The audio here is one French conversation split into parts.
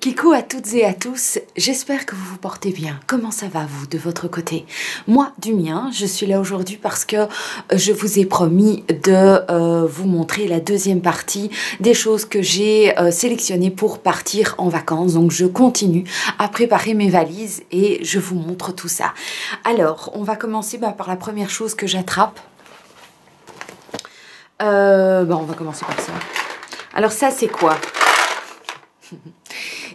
Kikou à toutes et à tous, j'espère que vous vous portez bien. Comment ça va vous de votre côté? Moi du mien, je suis là aujourd'hui parce que je vous ai promis de vous montrer la deuxième partie des choses que j'ai sélectionnées pour partir en vacances. Donc je continue à préparer mes valises et je vous montre tout ça. Alors on va commencer par la première chose que j'attrape. On va commencer par ça. Alors ça c'est quoi?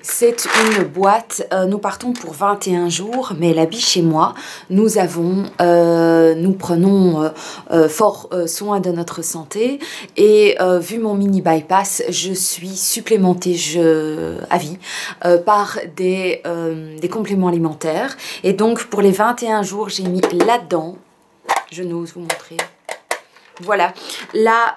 C'est une boîte, nous partons pour 21 jours, mais elle habite chez moi. Nous prenons fort soin de notre santé et vu mon mini bypass, je suis supplémentée à vie par des compléments alimentaires. Et donc pour les 21 jours, j'ai mis là-dedans, je n'ose vous montrer. Voilà, là,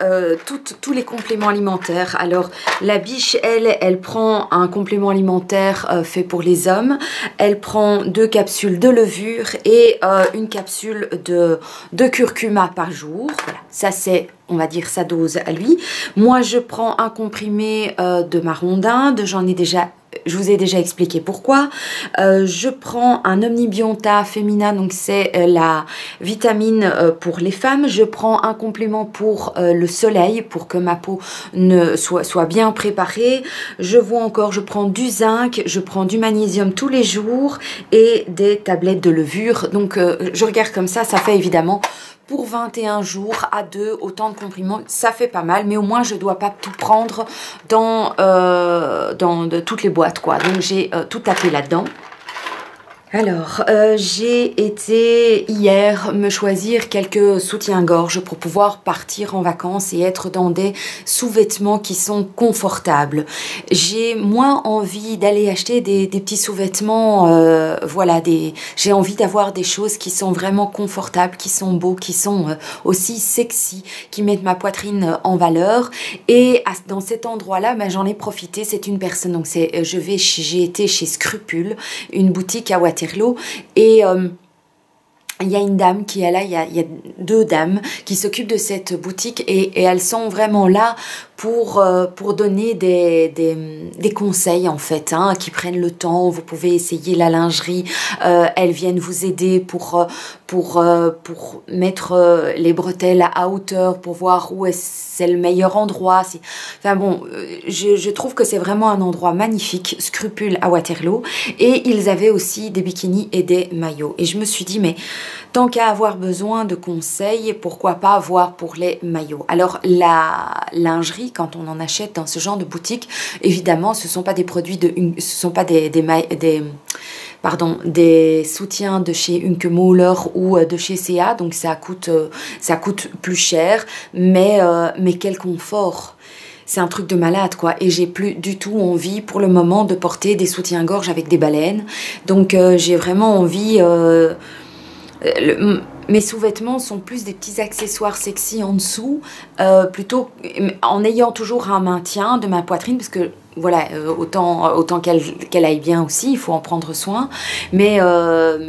tous les compléments alimentaires. Alors, la biche, elle prend un complément alimentaire fait pour les hommes. Elle prend 2 capsules de levure et une capsule de curcuma par jour. Voilà, ça c'est, on va dire, sa dose à lui. Moi, je prends un comprimé de marron d'Inde. Je vous ai déjà expliqué pourquoi. Je prends un Omnibionta Femina, donc c'est la vitamine pour les femmes. Je prends un complément pour le soleil, pour que ma peau soit bien préparée. Je prends du zinc, je prends du magnésium tous les jours et des tablettes de levure. Donc je regarde comme ça fait évidemment pour 21 jours à 2, autant de comprimés, ça fait pas mal, mais au moins je dois pas tout prendre dans toutes les boîtes, quoi. Donc j'ai tout tapé là-dedans. Alors, j'ai été hier me choisir quelques soutiens-gorge pour pouvoir partir en vacances et être dans des sous-vêtements qui sont confortables. J'ai moins envie d'aller acheter des petits sous-vêtements, j'ai envie d'avoir des choses qui sont vraiment confortables, qui sont beaux, qui sont aussi sexy, qui mettent ma poitrine en valeur. Et dans cet endroit-là, j'en ai profité, c'est une personne, donc j'ai été chez Scrupule, une boutique à Waterloo. Et il y a une dame qui est là, il y a 2 dames qui s'occupent de cette boutique et elles sont vraiment là pour donner des conseils en fait, qui prennent le temps. Vous pouvez essayer la lingerie, elles viennent vous aider pour mettre les bretelles à hauteur, pour voir où c'est le meilleur endroit. Enfin bon, je trouve que c'est vraiment un endroit magnifique, Scrupule à Waterloo. Et ils avaient aussi des bikinis et des maillots. Et je me suis dit, mais tant qu'à avoir besoin de conseils, pourquoi pas voir pour les maillots? Alors la lingerie, quand on en achète dans ce genre de boutique, évidemment ce ne sont pas des produits ce sont pas des soutiens de chez Hunkemöller ou de chez C&A, donc ça coûte plus cher, mais quel confort! C'est un truc de malade, quoi. Et j'ai plus du tout envie pour le moment de porter des soutiens-gorge avec des baleines. Donc j'ai vraiment envie... mes sous-vêtements sont plus des petits accessoires sexy en dessous, plutôt en ayant toujours un maintien de ma poitrine, parce que voilà, autant qu'elle aille bien aussi, il faut en prendre soin. Mais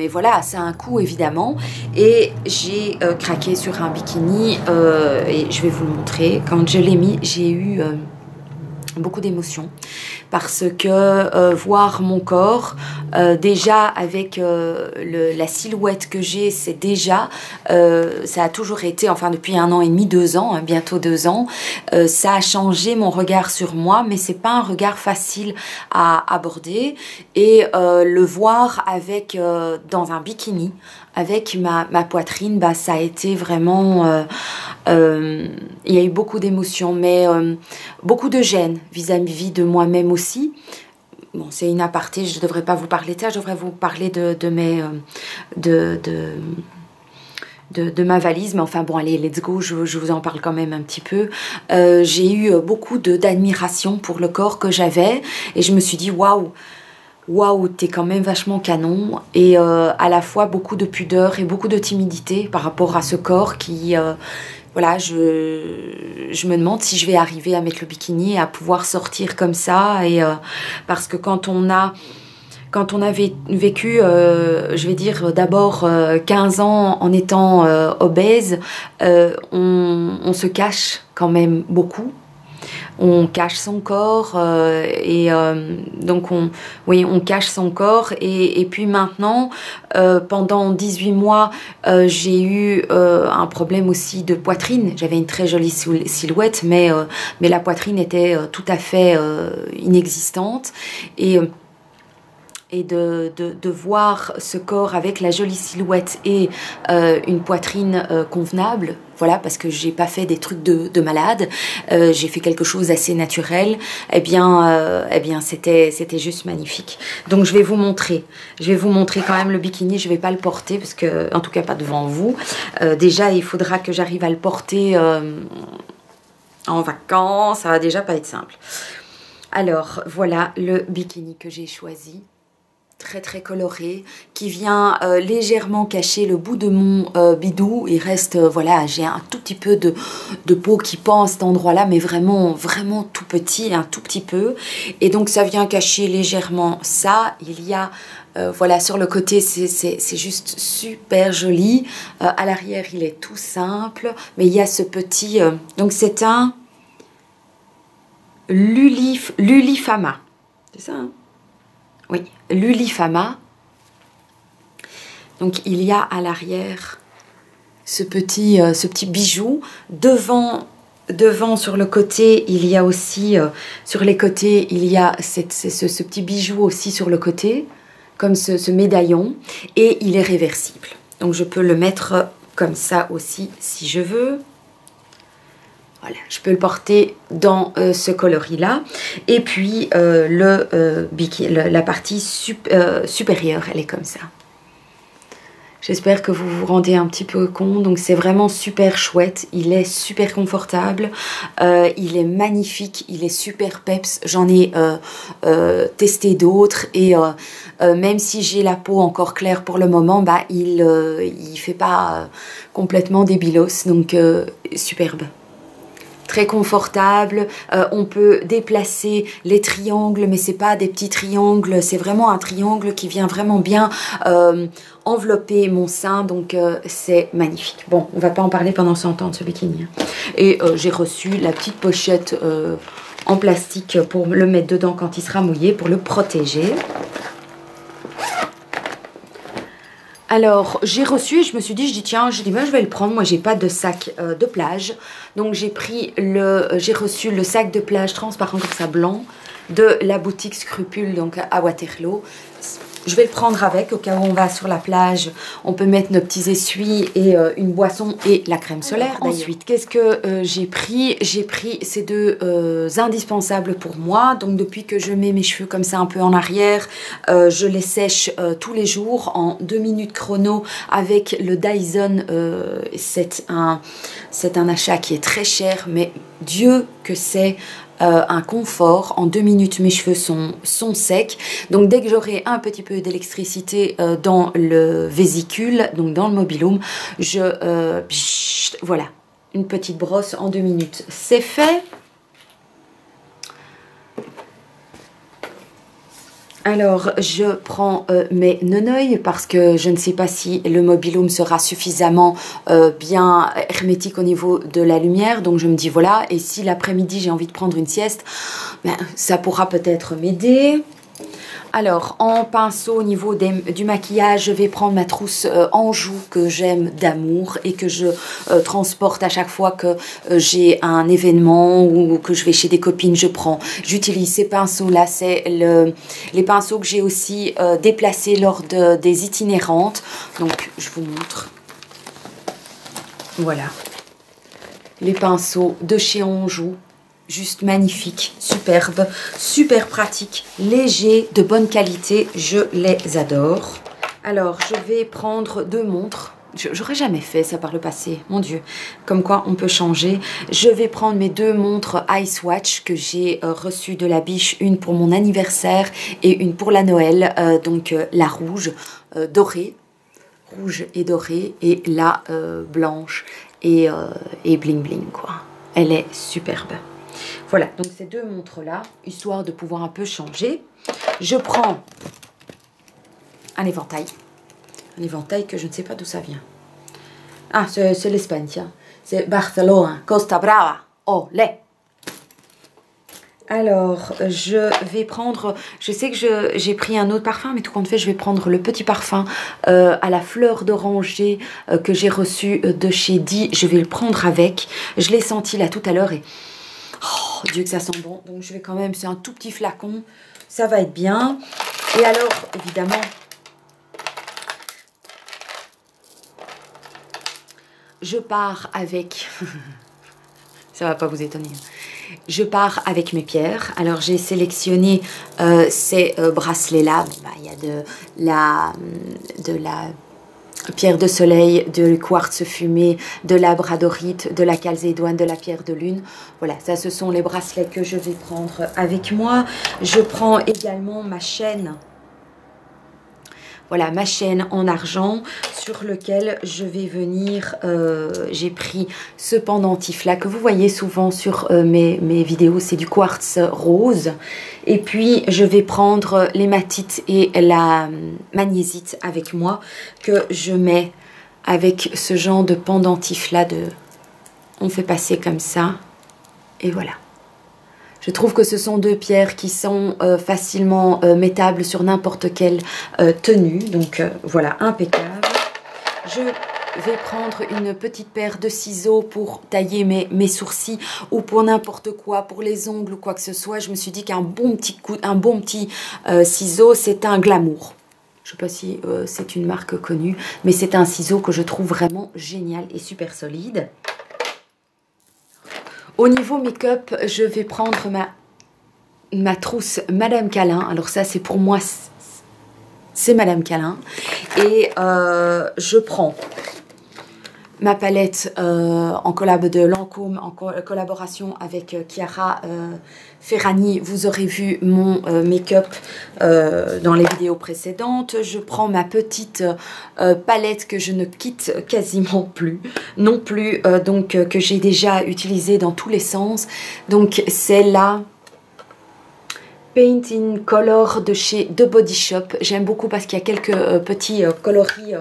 voilà, ça a un coût évidemment. Et j'ai craqué sur un bikini et je vais vous le montrer. Quand je l'ai mis, j'ai eu beaucoup d'émotions parce que voir mon corps déjà avec la silhouette que j'ai, c'est déjà ça a toujours été, enfin depuis 1 an et demi, 2 ans, bientôt 2 ans, ça a changé mon regard sur moi, mais c'est pas un regard facile à aborder. Et le voir avec dans un bikini avec ma poitrine, ça a été vraiment... il y a eu beaucoup d'émotions, mais beaucoup de gêne vis-à-vis de moi-même aussi. Bon, c'est une aparté, je ne devrais pas vous parler de ça, je devrais vous parler de ma valise, mais enfin bon, allez, let's go, je vous en parle quand même un petit peu. J'ai eu beaucoup d'admiration pour le corps que j'avais, et je me suis dit, waouh, t'es quand même vachement canon. Et à la fois beaucoup de pudeur et beaucoup de timidité par rapport à ce corps qui... voilà, je me demande si je vais arriver à mettre le bikini et à pouvoir sortir comme ça. Et parce que quand on a vécu, je vais dire d'abord 15 ans en étant obèse, on se cache quand même beaucoup. on cache son corps donc on cache son corps et puis maintenant pendant 18 mois j'ai eu un problème aussi de poitrine. J'avais une très jolie silhouette mais la poitrine était tout à fait inexistante et de voir ce corps avec la jolie silhouette et une poitrine convenable, voilà, parce que j'ai pas fait des trucs de malade, j'ai fait quelque chose d'assez naturel, eh bien c'était juste magnifique. Donc je vais vous montrer quand même le bikini. Je vais pas le porter parce que, en tout cas pas devant vous. Déjà il faudra que j'arrive à le porter en vacances, ça va déjà pas être simple. Alors voilà le bikini que j'ai choisi. Très coloré, qui vient légèrement cacher le bout de mon bidou. Il reste, voilà, j'ai un tout petit peu de peau qui pend à cet endroit-là, mais vraiment tout petit, un tout petit peu. Et donc ça vient cacher légèrement ça. Il y a, voilà, sur le côté, c'est juste super joli. À l'arrière, il est tout simple, mais il y a ce petit... donc c'est un Lulifama. C'est ça, hein? Oui, Lulifama. Donc il y a à l'arrière ce petit bijou. Devant sur le côté, il y a aussi, sur les côtés, il y a ce petit bijou aussi sur le côté, comme ce médaillon. Et il est réversible. Donc je peux le mettre comme ça aussi si je veux. Voilà, je peux le porter dans ce coloris-là. Et puis, la partie supérieure, elle est comme ça. J'espère que vous vous rendez un petit peu compte. Donc, c'est vraiment super chouette. Il est super confortable. Il est magnifique. Il est super peps. J'en ai testé d'autres. Et même si j'ai la peau encore claire pour le moment, bah, il fait pas complètement débilos. Donc, superbe. Très confortable, on peut déplacer les triangles, mais c'est pas des petits triangles, c'est vraiment un triangle qui vient vraiment bien envelopper mon sein, donc c'est magnifique. Bon, on va pas en parler pendant 100 ans de ce bikini. Et j'ai reçu la petite pochette en plastique pour le mettre dedans quand il sera mouillé, pour le protéger. Alors, j'ai reçu et je me suis dit, tiens, je vais le prendre. Moi, j'ai pas de sac de plage. Donc, j'ai reçu le sac de plage transparent comme ça, blanc, de la boutique Scrupule, donc à Waterloo. Je vais le prendre avec, au cas où on va sur la plage. On peut mettre nos petits essuies et une boisson et la crème solaire. Ensuite, qu'est-ce que j'ai pris? J'ai pris ces deux indispensables pour moi. Donc, depuis que je mets mes cheveux comme ça un peu en arrière, je les sèche tous les jours en 2 minutes chrono avec le Dyson. C'est un achat qui est très cher, mais Dieu que c'est un confort. En 2 minutes, mes cheveux sont secs. Donc, dès que j'aurai un petit peu d'électricité dans le vésicule, donc dans le mobil-home, voilà, une petite brosse en 2 minutes. C'est fait. Alors, je prends mes nonoïs parce que je ne sais pas si le mobil-home sera suffisamment bien hermétique au niveau de la lumière. Donc, je me dis voilà, et si l'après-midi, j'ai envie de prendre une sieste, ben, ça pourra peut-être m'aider. Alors, en pinceau au niveau du maquillage, je vais prendre ma trousse Anjou que j'aime d'amour et que je transporte à chaque fois que j'ai un événement ou que je vais chez des copines. J'utilise ces pinceaux-là. C'est les pinceaux que j'ai aussi déplacés lors des itinérantes. Donc, je vous montre. Voilà. Les pinceaux de chez Anjou. Juste magnifique, superbe, super pratique, léger, de bonne qualité, je les adore. Alors, je vais prendre 2 montres. J'aurais jamais fait ça par le passé, mon Dieu. Comme quoi, on peut changer. Je vais prendre mes 2 montres Ice Watch que j'ai reçues de la biche. Une pour mon anniversaire et une pour la Noël. Donc, la rouge, dorée. Rouge et dorée. Et la blanche et bling bling, quoi. Elle est superbe. Voilà, donc ces 2 montres-là, histoire de pouvoir un peu changer. Je prends un éventail. Un éventail que je ne sais pas d'où ça vient. Ah, c'est l'Espagne, tiens. C'est Barcelone, Costa Brava, olé. Alors, je vais prendre, je sais que j'ai pris un autre parfum, mais tout compte fait, je vais prendre le petit parfum à la fleur d'oranger que j'ai reçu de chez Di. Je vais le prendre avec. Je l'ai senti là tout à l'heure et oh, Dieu que ça sent bon. Donc, je vais quand même, c'est un tout petit flacon, ça va être bien. Et alors, évidemment, je pars avec... Ça va pas vous étonner. Je pars avec mes pierres. Alors j'ai sélectionné ces bracelets-là. Bon, bah, il y a de la pierre de soleil, du quartz fumé, de la bradorite, de la calcédoine, de la pierre de lune. Voilà, ça ce sont les bracelets que je vais prendre avec moi. Je prends également ma chaîne. Voilà, ma chaîne en argent sur lequel je vais venir, j'ai pris ce pendentif là que vous voyez souvent sur mes vidéos, c'est du quartz rose. Et puis je vais prendre l'hématite et la magnésite avec moi que je mets avec ce genre de pendentif là, on fait passer comme ça et voilà. Je trouve que ce sont deux pierres qui sont facilement mettables sur n'importe quelle tenue. Donc voilà, impeccable. Je vais prendre une petite paire de ciseaux pour tailler mes sourcils ou pour n'importe quoi, pour les ongles ou quoi que ce soit. Je me suis dit qu'un bon petit ciseau, c'est un glamour. Je ne sais pas si c'est une marque connue, mais c'est un ciseau que je trouve vraiment génial et super solide. Au niveau make-up, je vais prendre ma trousse Madame Câlin. Alors ça, c'est pour moi, c'est Madame Câlin. Et je prends ma palette en collab de Lancôme, en collaboration avec Chiara Ferragni. Vous aurez vu mon make-up dans les vidéos précédentes. Je prends ma petite palette que je ne quitte quasiment plus, non plus, donc que j'ai déjà utilisée dans tous les sens. Donc c'est la Paint in Color de chez The Body Shop. J'aime beaucoup parce qu'il y a quelques petits coloris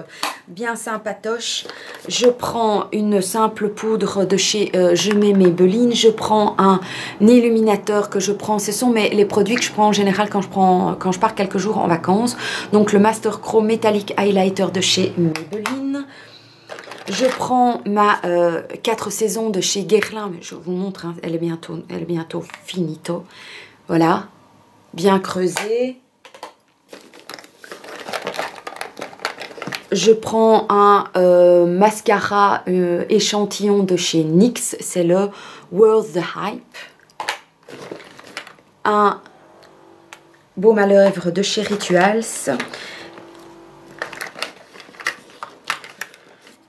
bien sympatoches. Je prends une simple poudre de chez Je mets Maybelline. Je prends un illuminateur que je prends. Ce sont les produits que je prends en général quand je pars quelques jours en vacances. Donc le Master Chrome Metallic Highlighter de chez Maybelline. Je prends ma 4 saisons de chez Guerlain. Mais je vous montre, hein, elle est bientôt finito. Voilà. Bien creusé. Je prends un mascara échantillon de chez NYX, c'est le Worth the Hype. Un baume à lèvres de chez Rituals.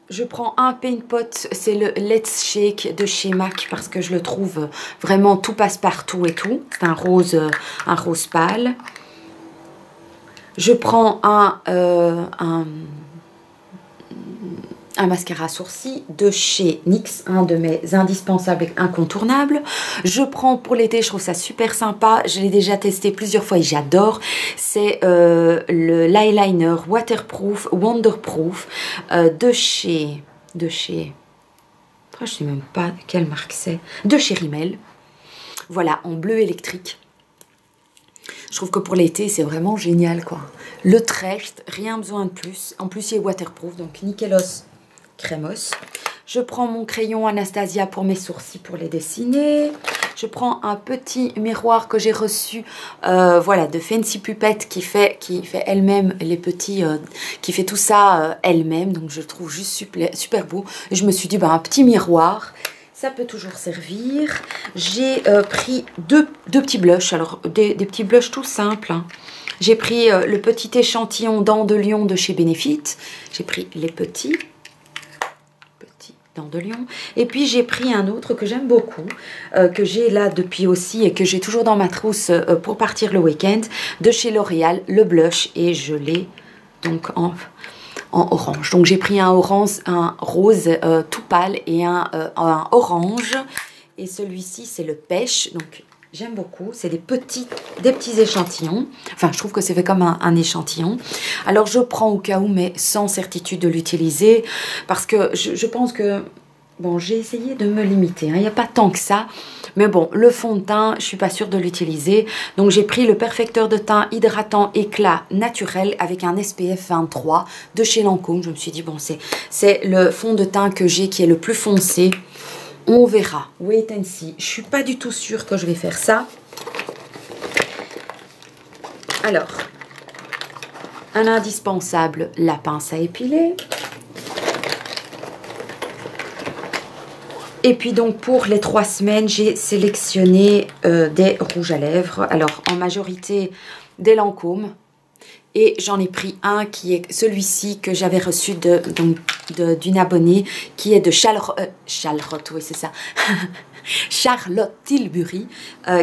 Je prends un paint pot, c'est le Let's Shake de chez MAC parce que je le trouve vraiment tout passe partout et tout. C'est un rose pâle. Je prends un mascara sourcil de chez NYX, un de mes indispensables et incontournables. Je prends pour l'été, je trouve ça super sympa. Je l'ai déjà testé plusieurs fois et j'adore. C'est le l'eyeliner waterproof, wonderproof de chez... je ne sais même pas quelle marque c'est. De chez Rimmel. Voilà, en bleu électrique. Je trouve que pour l'été, c'est vraiment génial, quoi. Le Trecht, rien besoin de plus. En plus, il est waterproof, donc Nickelos Crémos. Je prends mon crayon Anastasia pour mes sourcils pour les dessiner. Je prends un petit miroir que j'ai reçu voilà, de Fancy Puppet qui fait elle-même les petits, qui fait tout ça elle-même. Donc je le trouve juste super beau. Et je me suis dit, bah, un petit miroir, ça peut toujours servir. J'ai pris deux petits blushs. Alors des petits blushs tout simples, hein. J'ai pris le petit échantillon Dents de Lion de chez Benefit. J'ai pris les petits Dents de Lion. Et puis j'ai pris un autre que j'aime beaucoup, que j'ai là depuis aussi et que j'ai toujours dans ma trousse pour partir le week-end, de chez L'Oréal, le blush. Et je l'ai donc en orange. Donc j'ai pris un rose tout pâle et un orange. Et celui-ci c'est le pêche. Donc j'aime beaucoup, c'est des petits échantillons. Enfin, je trouve que c'est fait comme un échantillon. Alors, je prends au cas où, mais sans certitude de l'utiliser. Parce que je pense que Bon, j'ai essayé de me limiter, hein. Il n'y a pas tant que ça. Mais bon, le fond de teint, je suis pas sûre de l'utiliser. Donc j'ai pris le perfecteur de teint hydratant éclat naturel avec un SPF 23 de chez Lancôme. Je me suis dit, bon, c'est le fond de teint que j'ai qui est le plus foncé. On verra. Wait and see. Je suis pas du tout sûre que je vais faire ça. Alors, un indispensable, la pince à épiler. Et puis donc pour les 3 semaines, j'ai sélectionné des rouges à lèvres. Alors en majorité des Lancôme. Et j'en ai pris un qui est celui-ci que j'avais reçu d'une abonnée qui est de Charlotte, oui c'est ça. Charlotte Tilbury,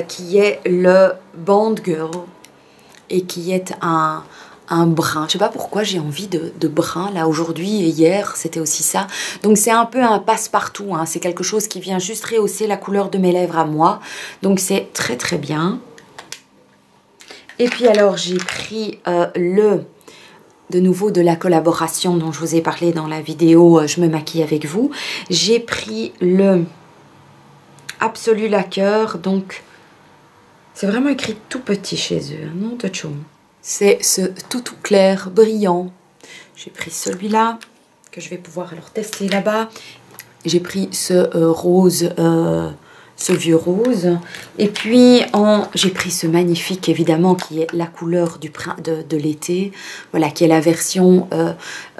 qui est le Bond Girl et qui est un brun. Je sais pas pourquoi j'ai envie de brun là aujourd'hui et hier c'était aussi ça. Donc c'est un peu un passe-partout, hein. C'est quelque chose qui vient juste rehausser la couleur de mes lèvres à moi. Donc c'est très très bien. Et puis alors j'ai pris de nouveau de la collaboration dont je vous ai parlé dans la vidéo Je me maquille avec vous. J'ai pris le Absolu Lacquer, donc c'est vraiment écrit tout petit chez eux, hein, nom de chum. C'est ce tout clair, brillant. J'ai pris celui-là, que je vais pouvoir alors tester là-bas. J'ai pris ce rose, ce vieux rose. Et puis, j'ai pris ce magnifique, évidemment, qui est la couleur de l'été. Voilà, qui est la version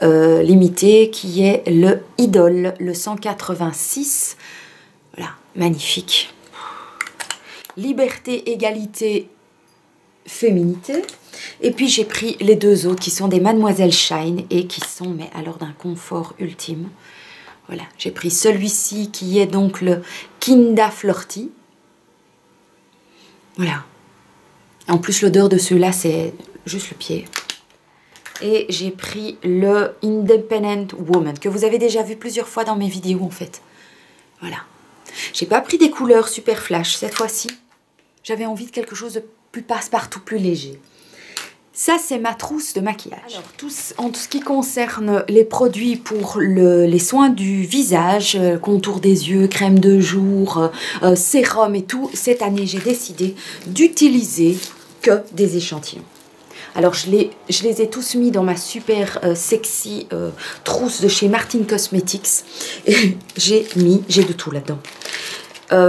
limitée, qui est le Idol, le 186. Voilà, magnifique. Liberté, égalité, féminité. Et puis j'ai pris les 2 autres qui sont des Mademoiselle Shine et qui sont, mais alors d'un confort ultime. Voilà, j'ai pris celui-ci qui est donc le Kinda Flirty. Voilà. En plus l'odeur de celui-là c'est juste le pied. Et j'ai pris le Independent Woman que vous avez déjà vu plusieurs fois dans mes vidéos en fait. Voilà. J'ai pas pris des couleurs super flash cette fois-ci. J'avais envie de quelque chose de plus passe-partout, plus léger. Ça, c'est ma trousse de maquillage. Alors, en tout ce qui concerne les produits pour les soins du visage, contour des yeux, crème de jour, sérum et tout, cette année, j'ai décidé d'utiliser que des échantillons. Alors, je les ai tous mis dans ma super sexy trousse de chez Martin Cosmetics. Et j'ai de tout là-dedans.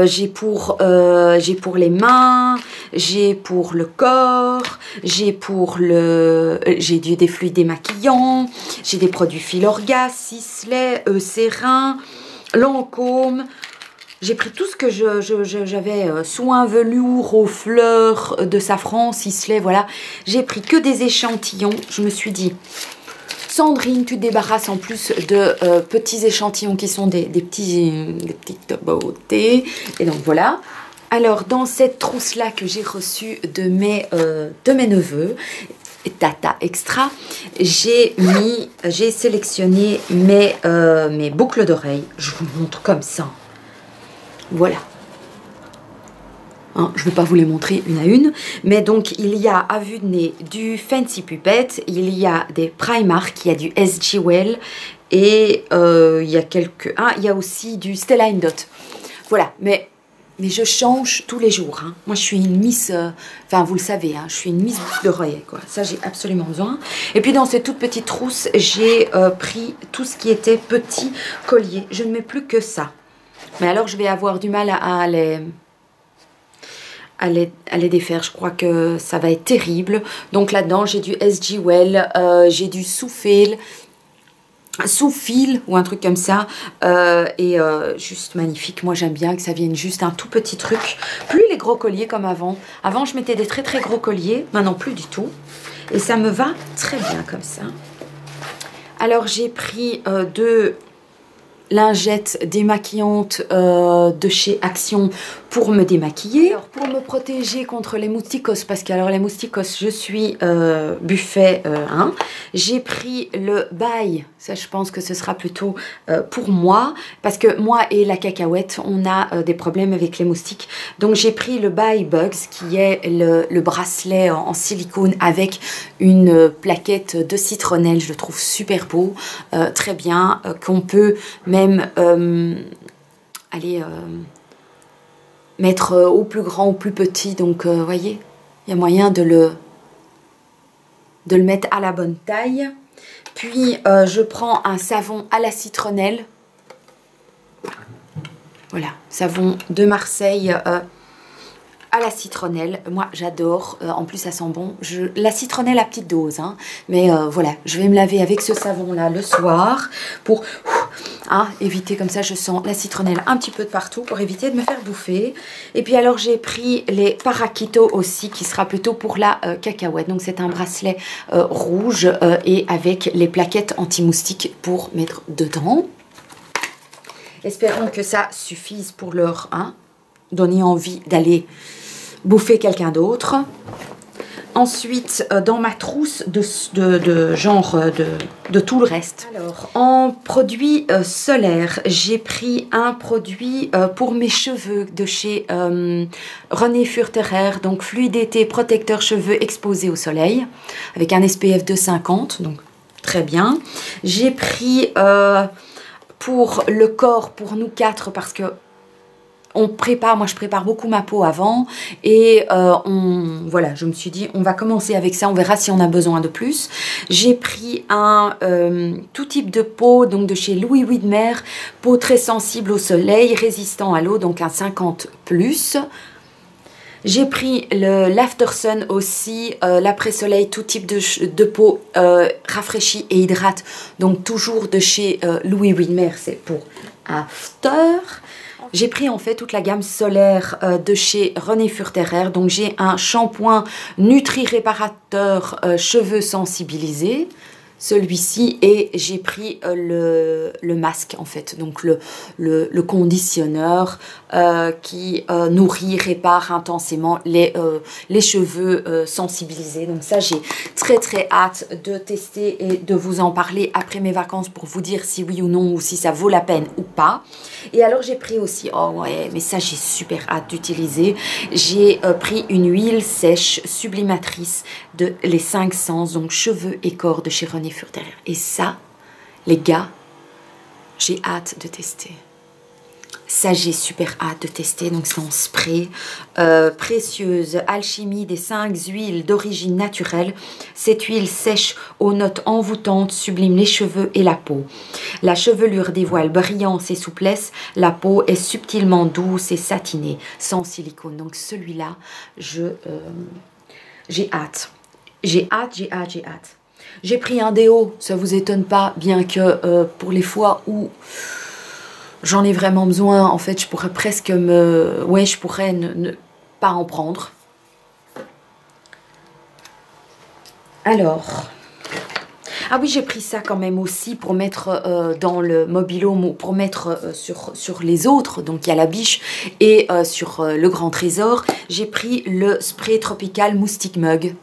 J'ai pour les mains, j'ai pour le corps, j'ai des fluides démaquillants, j'ai des produits Filorga, Sisley, Eucérin, Lancôme. J'ai pris tout ce que j'avais, soin velours aux fleurs de safran, Sisley, voilà. J'ai pris que des échantillons. Je me suis dit, Sandrine, tu te débarrasses en plus de petits échantillons qui sont des petites beautés. Et donc voilà. Alors dans cette trousse-là que j'ai reçue de mes neveux, Tata Extra, j'ai sélectionné mes boucles d'oreilles. Je vous montre comme ça. Voilà. Hein, je ne vais pas vous les montrer une à une, mais donc il y a à vue de nez du Fancy Puppet, il y a des Primark, il y a du SG Well et il y a aussi du Stella Dot. Voilà, mais je change tous les jours. Hein. Moi je suis une miss, enfin vous le savez, hein, je suis une miss d'oreiller quoi. Ça j'ai absolument besoin. Et puis dans cette toute petite trousse, j'ai pris tout ce qui était petit collier. Je ne mets plus que ça. Mais alors je vais avoir du mal à les défaire. Je crois que ça va être terrible. Donc là-dedans, j'ai du SG Well, j'ai du Soufil ou un truc comme ça. Juste magnifique. Moi, j'aime bien que ça vienne juste un tout petit truc. Plus les gros colliers comme avant. Avant, je mettais des très très gros colliers. Maintenant, plus du tout. Et ça me va très bien comme ça. Alors, j'ai pris 2 lingettes démaquillantes de chez Action pour me démaquiller. Alors, pour me protéger contre les mousticos, parce que alors les mousticos, je suis buffet 1, j'ai pris le Bai. Ça, je pense que ce sera plutôt pour moi, parce que moi et la cacahuète, on a des problèmes avec les moustiques. Donc, j'ai pris le Bai Bugs, qui est le bracelet en silicone avec une plaquette de citronnelle. Je le trouve super beau, très bien, qu'on peut même aller mettre au plus grand ou plus petit. Donc, vous voyez, il y a moyen de le mettre à la bonne taille. Puis, je prends un savon à la citronnelle. Voilà, savon de Marseille à la citronnelle. Moi, j'adore. En plus, ça sent bon. La citronnelle à petite dose, hein. Mais voilà, je vais me laver avec ce savon-là le soir pour éviter, comme ça, je sens la citronnelle un petit peu de partout pour éviter de me faire bouffer. Et puis alors, j'ai pris les Paraquito aussi, qui sera plutôt pour la cacahuète. Donc, c'est un bracelet rouge et avec les plaquettes anti-moustiques pour mettre dedans. Espérons que ça suffise pour leur donner envie d'aller bouffer quelqu'un d'autre. Ensuite, dans ma trousse de tout le reste. Alors, en produit solaire, j'ai pris un produit pour mes cheveux de chez René Furterer. Donc, fluidité protecteur cheveux exposés au soleil avec un SPF de 50. Donc, très bien. J'ai pris pour le corps, pour nous 4, parce que moi je prépare beaucoup ma peau avant et voilà, je me suis dit on va commencer avec ça, on verra si on a besoin de plus. J'ai pris un tout type de peau, donc de chez Louis Widmer, peau très sensible au soleil, résistant à l'eau, donc un 50+. J'ai pris l'Aftersun aussi, l'après-soleil, tout type de peau rafraîchie et hydrate, donc toujours de chez Louis Widmer, c'est pour After. J'ai pris en fait toute la gamme solaire de chez René Furterer. Donc j'ai un shampoing nutri-réparateur cheveux sensibilisés, celui-ci, et j'ai pris le masque en fait, donc le conditionneur qui nourrit, répare intensément les cheveux sensibilisés. Donc ça, j'ai très hâte de tester et de vous en parler après mes vacances pour vous dire si oui ou non, ou si ça vaut la peine ou pas. Et alors j'ai pris aussi, oh ouais, mais ça j'ai super hâte d'utiliser, j'ai pris une huile sèche sublimatrice de les 5 Sens, donc cheveux et corps de chez René Furterer. Et ça, les gars, j'ai hâte de tester. Ça, j'ai super hâte de tester. Donc, c'est en spray. Précieuse, alchimie des 5 huiles d'origine naturelle. Cette huile sèche aux notes envoûtantes sublime les cheveux et la peau. La chevelure dévoile brillance et souplesse. La peau est subtilement douce et satinée, sans silicone. Donc, celui-là, j'ai hâte. J'ai hâte. J'ai pris un déo, ça vous étonne pas, bien que pour les fois où j'en ai vraiment besoin, en fait, je pourrais presque je pourrais ne pas en prendre. Alors, ah oui, j'ai pris ça quand même aussi pour mettre dans le mobil-home, pour mettre sur les autres. Donc, il y a la biche et sur le grand trésor. J'ai pris le spray tropical moustique mug.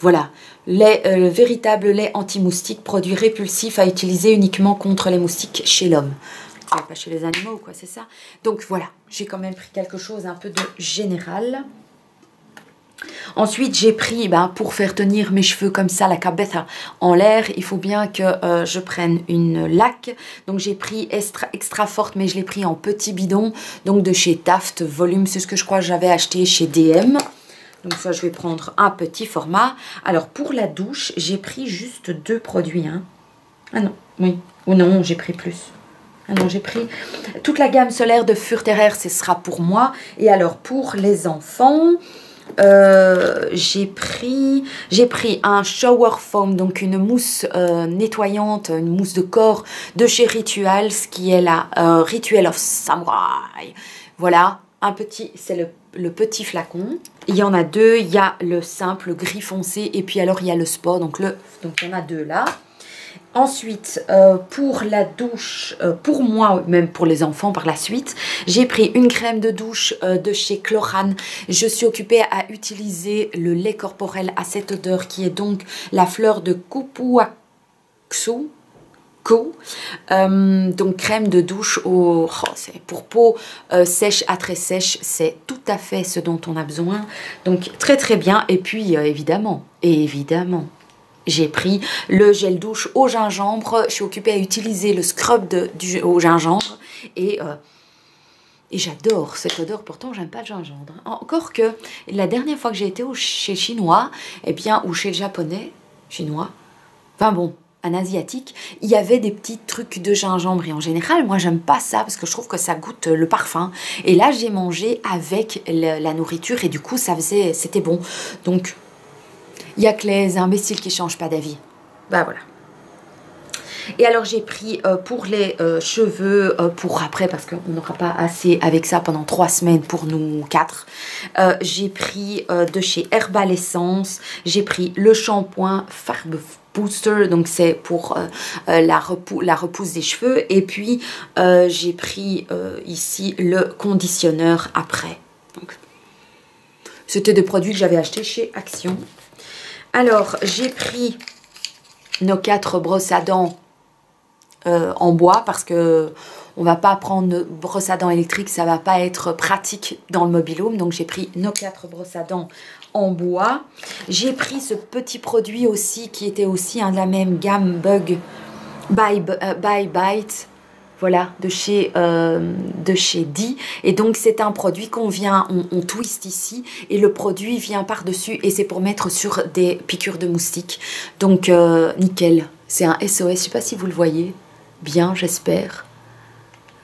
Voilà, véritable lait anti-moustique, produit répulsif à utiliser uniquement contre les moustiques chez l'homme. Pas chez les animaux, quoi, c'est ça. Donc voilà, j'ai quand même pris quelque chose un peu de général. Ensuite, j'ai pris, pour faire tenir mes cheveux comme ça, la cabeza en l'air, il faut bien que je prenne une laque. Donc j'ai pris extra forte, mais je l'ai pris en petit bidon, donc de chez Taft Volume, c'est ce que je crois que j'avais acheté chez DM. Donc ça, je vais prendre un petit format. Alors, pour la douche, j'ai pris juste 2 produits. Ah non, oui. Ou non, j'ai pris plus. Ah non, j'ai pris toute la gamme solaire de Furterer, ce sera pour moi. Et alors, pour les enfants, j'ai pris un shower foam, donc une mousse nettoyante, une mousse de corps de chez Rituals, qui est la Ritual of Samurai. Voilà, un petit, c'est le petit flacon. Il y en a 2, il y a le simple gris foncé et puis alors il y a le sport, donc il y en a 2 là. Ensuite, pour la douche, pour moi, même pour les enfants par la suite, j'ai pris une crème de douche de chez Chlorane. Je suis occupée à utiliser le lait corporel à cette odeur qui est donc la fleur de Kupuaksu. Donc crème de douche c'est pour peau sèche à très sèche, c'est tout à fait ce dont on a besoin. Donc très très bien. Et puis évidemment, j'ai pris le gel douche au gingembre. Je suis occupée à utiliser le scrub au gingembre. Et j'adore cette odeur. Pourtant, j'aime pas le gingembre. Encore que la dernière fois que j'ai été chez le chinois, ou chez le japonais, chinois, enfin bon, un asiatique, il y avait des petits trucs de gingembre. Et en général, moi, j'aime pas ça parce que je trouve que ça goûte le parfum. Et là, j'ai mangé avec la nourriture et du coup, c'était bon. Donc, il n'y a que les imbéciles qui ne changent pas d'avis. Bah voilà. Et alors j'ai pris pour les cheveux, pour après, parce qu'on n'aura pas assez avec ça pendant 3 semaines pour nous 4. J'ai pris de chez Herbal Essence, j'ai pris le shampoing Farbe Booster, donc c'est pour la repousse des cheveux. Et puis j'ai pris ici le conditionneur après. C'était des produits que j'avais achetés chez Action. Alors, j'ai pris nos 4 brosses à dents en bois parce que on va pas prendre de brosse à dents électrique, ça va pas être pratique dans le mobil-home. Donc, j'ai pris nos 4 brosses à dents en bois. J'ai pris ce petit produit aussi qui était aussi de la même gamme Bug by Bite. Voilà, de chez Di. Et donc, c'est un produit qu'on vient, on twist ici. Et le produit vient par-dessus. Et c'est pour mettre sur des piqûres de moustiques. Donc, nickel. C'est un SOS. Je ne sais pas si vous le voyez. Bien, j'espère.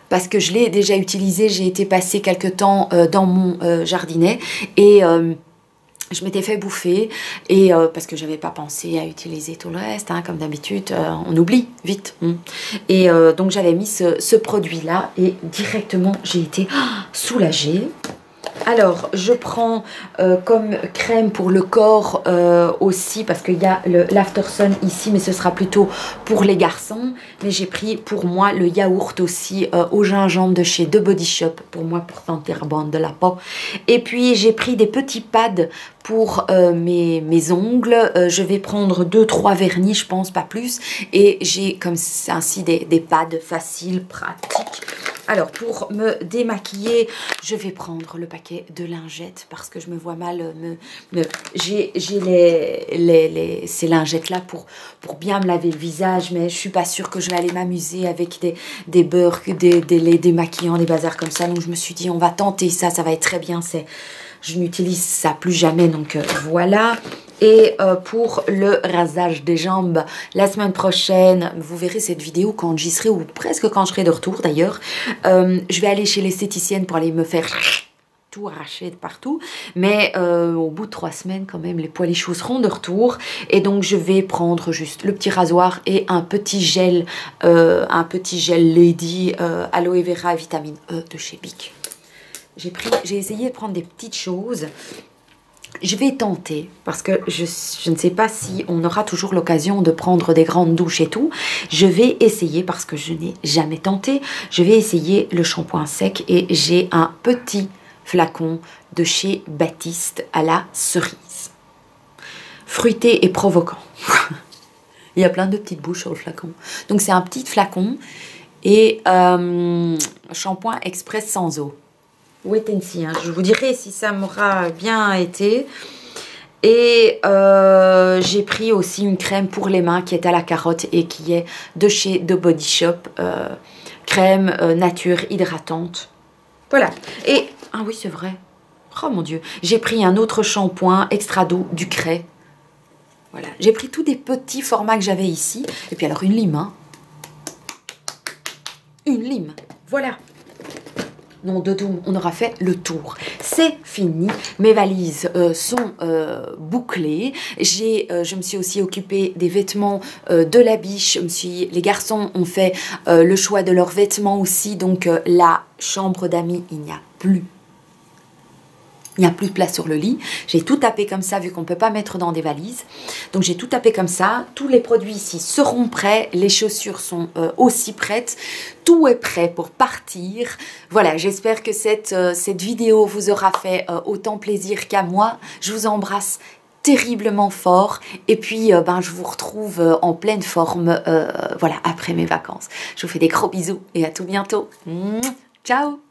Parce que je l'ai déjà utilisé. J'ai été passer quelque temps dans mon jardinet. Et je m'étais fait bouffer et parce que j'avais pas pensé à utiliser tout le reste, hein, comme d'habitude, on oublie vite. Et donc j'avais mis ce produit-là et directement j'ai été soulagée. Alors, je prends comme crème pour le corps aussi, parce qu'il y a l'Aftersun ici, mais ce sera plutôt pour les garçons. Mais j'ai pris pour moi le yaourt aussi au gingembre de chez The Body Shop, pour moi, pour sentir bon de la peau. Et puis, j'ai pris des petits pads pour mes ongles. Je vais prendre 2-3 vernis, je pense, pas plus. Et j'ai comme ainsi des pads faciles, pratiques. Alors, pour me démaquiller, je vais prendre le paquet de lingettes parce que je me vois mal. J'ai ces lingettes-là pour bien me laver le visage, mais je suis pas sûre que je vais aller m'amuser avec des beurres, des laits démaquillants, des bazars comme ça. Donc, je me suis dit, on va tenter ça, ça va être très bien. Je n'utilise ça plus jamais, donc voilà. Et pour le rasage des jambes, la semaine prochaine, vous verrez cette vidéo quand j'y serai, ou presque quand je serai de retour d'ailleurs. Je vais aller chez l'esthéticienne pour aller me faire tout arracher de partout. Mais au bout de 3 semaines, quand même, les poilichous seront de retour. Et donc, je vais prendre juste le petit rasoir et un petit gel Lady Aloe Vera Vitamine E de chez Bic. J'ai essayé de prendre des petites choses. Je vais tenter, parce que je ne sais pas si on aura toujours l'occasion de prendre des grandes douches et tout. Je vais essayer, parce que je n'ai jamais tenté, je vais essayer le shampoing sec. Et j'ai un petit flacon de chez Baptiste à la cerise. Fruité et provoquant. Il y a plein de petites bouches sur le flacon. Donc c'est un petit flacon et shampoing express sans eau. Wait and see, hein. Je vous dirai si ça m'aura bien été. Et j'ai pris aussi une crème pour les mains qui est à la carotte et qui est de chez The Body Shop. Crème nature hydratante. Voilà. Et, ah oui c'est vrai. Oh mon Dieu. J'ai pris un autre shampoing extra doux du Cray. Voilà. J'ai pris tous des petits formats que j'avais ici. Et puis alors une lime. Hein. Une lime. Voilà. Non, de Doom, on aura fait le tour. C'est fini. Mes valises sont bouclées. Je me suis aussi occupée des vêtements de la biche. Les garçons ont fait le choix de leurs vêtements aussi. Donc, la chambre d'amis, il n'y a plus Il n'y a plus de place sur le lit. J'ai tout tapé comme ça vu qu'on ne peut pas mettre dans des valises. Donc j'ai tout tapé comme ça. Tous les produits ici seront prêts. Les chaussures sont aussi prêtes. Tout est prêt pour partir. Voilà, j'espère que cette vidéo vous aura fait autant plaisir qu'à moi. Je vous embrasse terriblement fort. Et puis je vous retrouve en pleine forme voilà, après mes vacances. Je vous fais des gros bisous et à tout bientôt. Ciao!